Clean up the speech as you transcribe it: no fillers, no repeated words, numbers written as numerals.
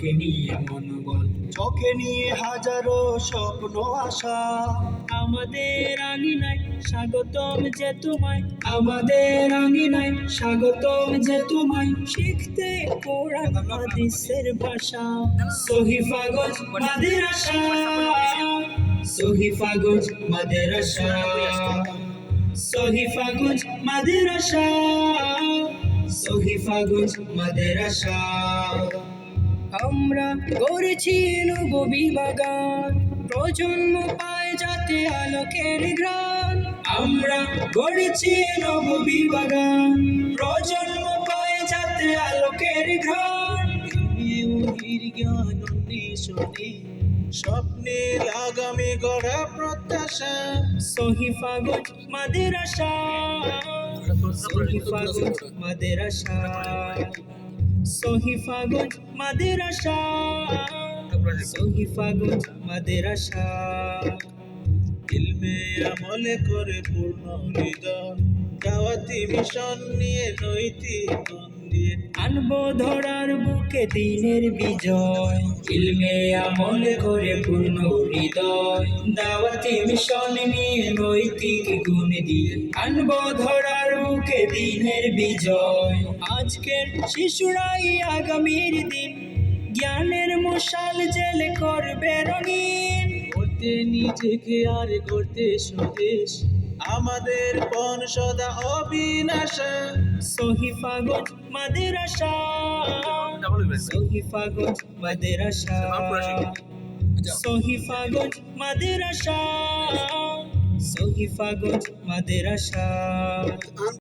চোখে নিয়ে মনোবল, চোখে নিয়ে হাজারো স্বপ্ন আশা। আমাদের আঙিনায় স্বাগতম যে তোমায়, আমাদের আঙিনায় স্বাগতম যে তোমায়, শিখতে কোরআন হাদিসের ভাষা। সহিফাগঞ্জ মাদ্রাসা, সহিফাগঞ্জ মাদ্রাসা, সহিফাগঞ্জ মাদ্রাসা, সহিফাগঞ্জ মাদ্রাসা। আমরা গড়েছি নববী বাগান, প্রজন্ম পায় যাতে আলোকের ঘ্রাণ। আমরা গড়েছি নববী বাগান, প্রজন্ম পায় যাতে আলোকের ঘ্রাণ। ওহির জ্ঞান অন্বেষণে স্বপ্নের আগামী গড়া প্রত্যাশা। সহিফাগঞ্জ মাদ্রাসা, সহিফাগঞ্জ মাদ্রাসা, সহিফাগঞ্জ মাদ্রাসা, সহিফাগঞ্জ মাদ্রাসা। ইলমে আমলে করে পূর্ণ হৃদয়, দাওয়াতি মিশন নিয়ে নৈতিক মন দিয়ে আনবো ধরার বুকে দিনের বিজয়। ইলমে আমলে করে পূর্ণ হৃদয়, দাওয়াতি মিশন নিয়ে নৈতিক গুণ দিয়ে আনবো ধরার বুকে দিনের বিজয়। আজকের শিশুরাই আগামীর দিন, জ্ঞানের মশাল জেলে করবে রঙিন। করতে নিজেকে আর করতে স্বদেশ, আমাদের পণ সদা অবিনাশা। সহিফাগঞ্জ মাদ্রাসা, সহিফাগঞ্জ মাদ্রাসা, সহিফাগঞ্জ মাদ্রাসা, সহিফাগঞ্জ মাদ্রাসা।